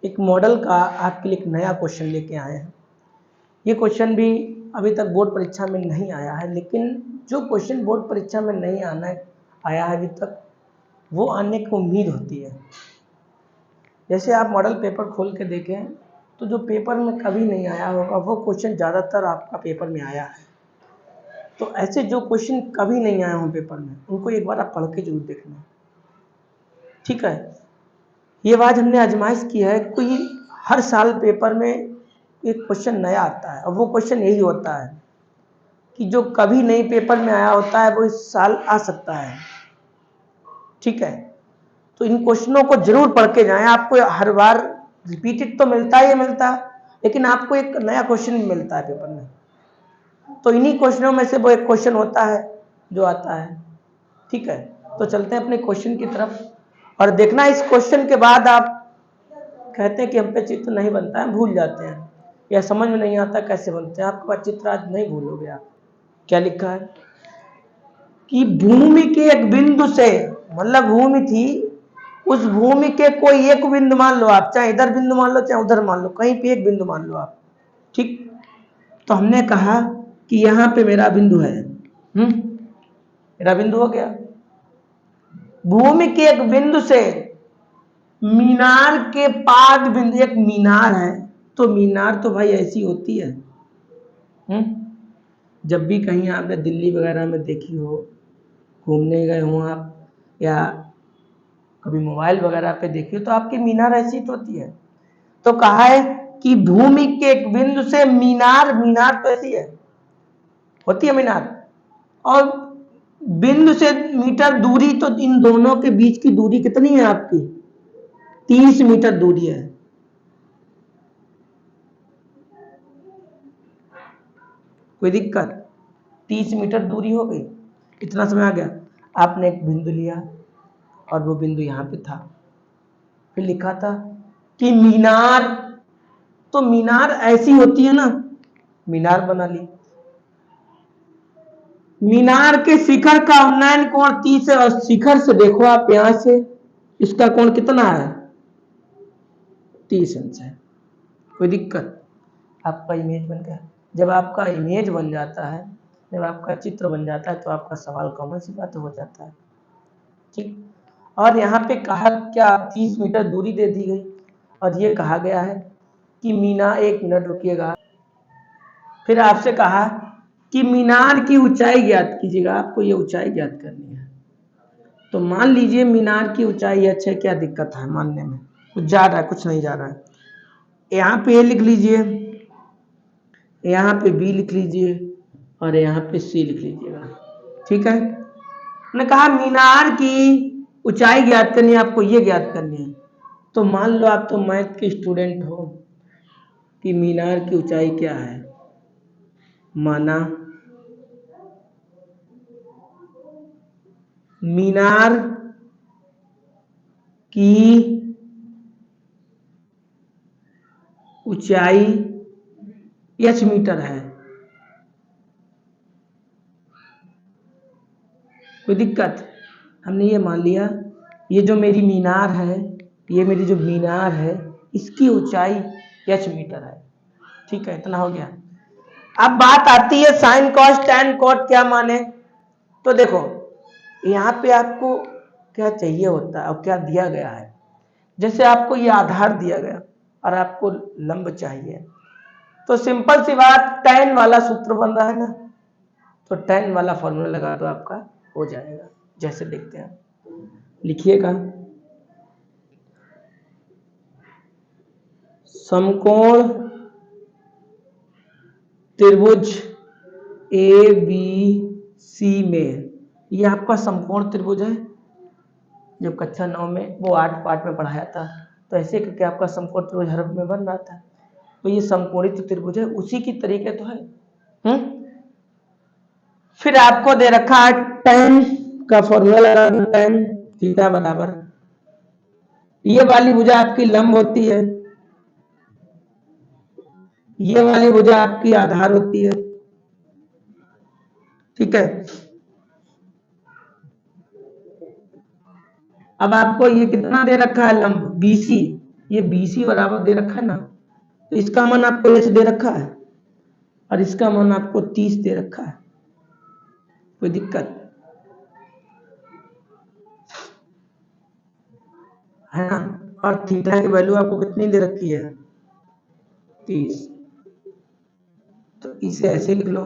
एक मॉडल का आपके लिए एक नया क्वेश्चन लेके आए हैं। ये क्वेश्चन भी अभी तक बोर्ड परीक्षा में नहीं आया है, लेकिन जो क्वेश्चन बोर्ड परीक्षा में नहीं आया है अभी तक, वो आने की उम्मीद होती है। जैसे आप मॉडल पेपर खोल के देखें तो जो पेपर में कभी नहीं आया होगा वो क्वेश्चन ज़्यादातर आपका पेपर में आया है। तो ऐसे जो क्वेश्चन कभी नहीं आए हों पेपर में, उनको एक बार आप पढ़ के जरूर देखना, ठीक है। ये बात हमने आजमाइश की है, कोई हर साल पेपर में एक क्वेश्चन नया आता है और वो क्वेश्चन यही होता है कि जो कभी नहीं पेपर में आया होता है वो इस साल आ सकता है, ठीक है। तो इन क्वेश्चनों को जरूर पढ़ के जाएं। आपको हर बार रिपीटेड तो मिलता ही मिलता, लेकिन आपको एक नया क्वेश्चन भी मिलता है पेपर में। तो इन्हीं क्वेश्चनों में से वो एक क्वेश्चन होता है जो आता है, ठीक है। तो चलते हैं अपने क्वेश्चन की तरफ और देखना इस क्वेश्चन के बाद आप कहते हैं कि हम पे चित्र नहीं बनता है, भूल जाते हैं या समझ में नहीं आता कैसे बनते हैं। आपके पास चित्र आज नहीं भूलोगे आप। क्या लिखा है कि भूमि के एक बिंदु से, मतलब भूमि थी, उस भूमि के कोई एक बिंदु मान लो आप, चाहे इधर बिंदु मान लो चाहे उधर मान लो, कहीं पे एक बिंदु मान लो आप, ठीक। तो हमने कहा कि यहां पे मेरा बिंदु है, मेरा बिंदु हो गया। भूमि के एक बिंदु से मीनार के पाद बिंदु, एक मीनार है, तो मीनार तो भाई ऐसी होती है, जब भी कहीं आपने दिल्ली वगैरह में देखी हो, घूमने गए हो आप या कभी मोबाइल वगैरह पे देखी हो, तो आपकी मीनार ऐसी तो होती है। तो कहा है कि भूमि के एक बिंदु से मीनार, मीनार तो ऐसी है, होती है मीनार, और बिंदु से मीटर दूरी, तो इन दोनों के बीच की दूरी कितनी है आपकी? 30 मीटर दूरी है। कोई दिक्कत? 30 मीटर दूरी हो गई, इतना समय आ गया। आपने एक बिंदु लिया और वो बिंदु यहां पे था, फिर लिखा था कि मीनार, तो मीनार ऐसी होती है ना, मीनार बना ली। मीनार के शिखर का उन्नयन कोण 30 है और शिखर से देखो आप यहां से, इसका कोण कितना है? 30 अंश है। कोई दिक्कत? आपका इमेज बन गया। जब आपका इमेज बन जाता है, जब आपका चित्र बन जाता है, तो आपका सवाल कॉमन सी बात हो जाता है, ठीक। और यहाँ पे कहा क्या, 30 मीटर दूरी दे दी गई और ये कहा गया है कि मीनार, 1 मिनट रुकिएगा, फिर आपसे कहा कि मीनार की ऊंचाई ज्ञात कीजिएगा। आपको ये ऊंचाई ज्ञात करनी है। तो मान लीजिए मीनार की ऊंचाई, अच्छा क्या दिक्कत है मानने में, कुछ जा रहा है, कुछ नहीं जा रहा है। यहाँ पे ए लिख लीजिए, यहाँ पे बी लिख लीजिए और यहाँ पे सी लिख लीजिएगा, ठीक है। मैंने कहा मीनार की ऊंचाई ज्ञात करनी है, आपको ये ज्ञात करनी है। तो मान लो आप तो मैथ के स्टूडेंट हो कि मीनार की ऊंचाई क्या है। माना मीनार की ऊंचाई h मीटर है। कोई दिक्कत? हमने ये मान लिया, ये जो मेरी मीनार है, ये मेरी जो मीनार है, इसकी ऊंचाई h मीटर है, ठीक है। इतना हो गया। अब बात आती है साइन कॉस टैन कॉट क्या माने। तो देखो यहाँ पे आपको क्या चाहिए होता है और क्या दिया गया है। जैसे आपको ये आधार दिया गया और आपको लंब चाहिए, तो सिंपल सी बात, टैन वाला सूत्र बन रहा है ना, तो टैन वाला फॉर्मूला लगा तो आपका हो जाएगा। जैसे देखते हैं, लिखिएगा, समकोण त्रिभुज ए बी सी में, ये आपका समकोण त्रिभुज है। जब कक्षा 9 में वो 8 पार्ट में पढ़ाया था, तो ऐसे करके आपका समकोण त्रिभुज हर में बन रहा था। तो ये समकोणित त्रिभुज है, उसी की तरीके तो है। फिर आपको दे रखा है tan का फॉर्मूला लगा दो, tan थीटा बराबर, ये वाली भुजा आपकी लंब होती है, ये वाली भुजा आपकी आधार होती है, ठीक है। अब आपको ये कितना दे रखा है लंब, BC, ये BC बराबर दे रखा है ना, तो इसका मान आपको H दे रखा है और इसका मान आपको 30 दे रखा है। कोई दिक्कत है ना? और थीटा की वैल्यू आपको कितनी दे रखी है? 30। तो इसे ऐसे लिख लो,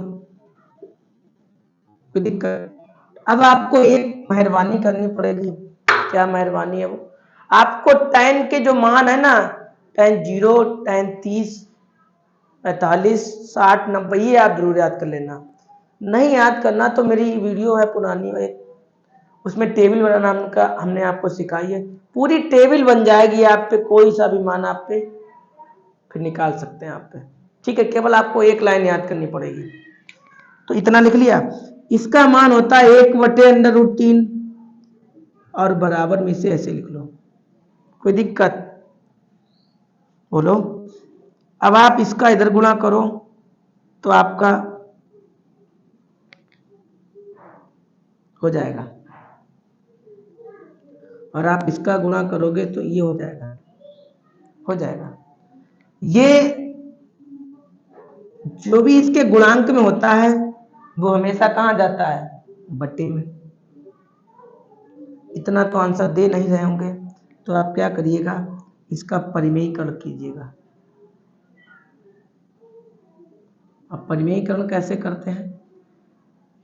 कोई दिक्कत। अब आपको एक मेहरबानी करनी पड़ेगी। क्या मेहरबानी है वो? आपको tan के जो मान है ना, tan 0, tan 30, 45, 60, 90, ये आप जरूर याद कर लेना। नहीं याद करना तो मेरी वीडियो है पुरानी है, उसमें टेबल बनाना का हमने आपको सिखाई है, पूरी टेबल बन जाएगी आप पे, कोई सा भी मान आप पे फिर निकाल सकते हैं आप पे। ठीक है, केवल आपको एक लाइन याद करनी पड़ेगी। तो इतना लिख लिया। इसका मान होता है 1/√3 और बराबर में से ऐसे लिख लो। कोई दिक्कत? बोलो। अब आप इसका इधर गुणा करो तो आपका हो जाएगा, और आप इसका गुणा करोगे तो ये हो जाएगा। ये जो भी इसके गुणांक में होता है वो हमेशा कहाँ जाता है? बट्टे में। इतना तो आंसर दे नहीं रहे होंगे, तो आप क्या करिएगा, इसका परिमेयीकरण कीजिएगा। अब परिमेयीकरण कैसे करते हैं?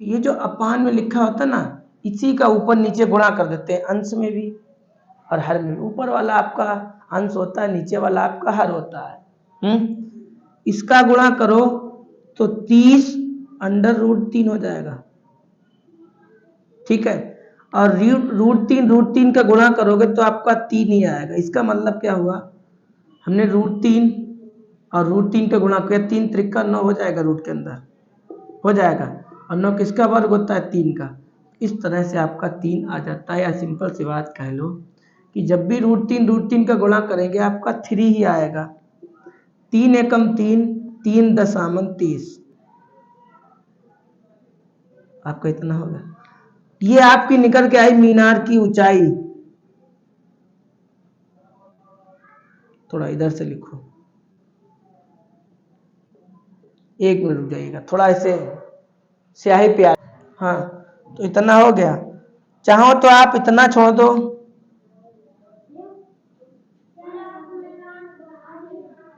ये जो अपान में लिखा होता है ना, इसी का ऊपर नीचे गुणा कर देते हैं, अंश में भी और हर में। ऊपर वाला आपका अंश होता है, नीचे वाला आपका हर होता है। इसका गुणा करो तो 30√3 हो जाएगा। ठीक है, और √3 का गुणा करोगे तो आपका 3 ही आएगा। इसका मतलब क्या हुआ, हमने √3 और √3 का गुणा किया, 3 त्रिका 9 हो जाएगा, रूट के अंदर हो जाएगा, और 9 किसका वर्ग होता है? 3 का। इस तरह से आपका 3 आ जाता है। या सिंपल सी बात कह लो कि जब भी √3 का गुणा करेंगे आपका 3 ही आएगा। 3 एकम 3, 3 दशामलव 30, आपका इतना होगा। ये आपकी निकल के आई मीनार की ऊंचाई। थोड़ा इधर से लिखो, 1 मिनट रुक जाइएगा, थोड़ा ऐसे स्याही पे आ। हाँ, तो इतना हो गया। चाहो तो आप इतना छोड़ दो,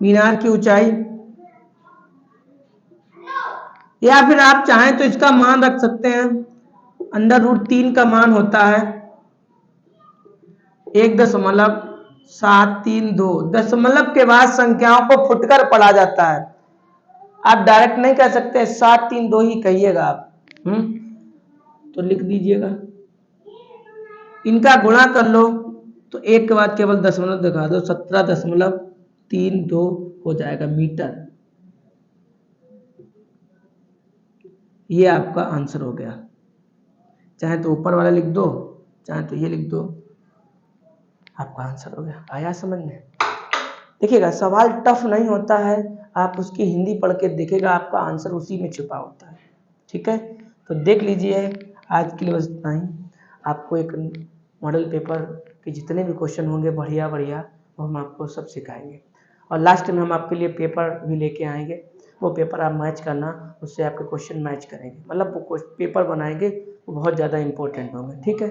मीनार की ऊंचाई, या फिर आप चाहें तो इसका मान रख सकते हैं। √3 का मान होता है 1.732। दशमलव के बाद संख्याओं को फुटकर पढ़ा जाता है। आप डायरेक्ट नहीं कह सकते, 732 ही कहिएगा आप। तो लिख दीजिएगा, इनका गुणा कर लो तो एक के बाद केवल दशमलव दिखा दो, 17.32 हो जाएगा मीटर। ये आपका आंसर हो गया। चाहे तो ऊपर वाला लिख दो, चाहे तो ये लिख दो, आपका आंसर हो गया। आया समझ में? देखिएगा, सवाल टफ नहीं होता है, आप उसकी हिंदी पढ़ के देखिएगा, आपका आंसर उसी में छुपा होता है। ठीक है, तो देख लीजिए। आज के लिए बस इतना ही। आपको एक मॉडल पेपर के जितने भी क्वेश्चन होंगे बढ़िया बढ़िया, वो हम आपको सब सिखाएंगे, और लास्ट में हम आपके लिए पेपर भी लेके आएंगे। वो पेपर आप मैच करना, उससे आपके क्वेश्चन मैच करेंगे, मतलब वो पेपर बनाएंगे वो बहुत ज़्यादा इंपॉर्टेंट होंगे। ठीक है।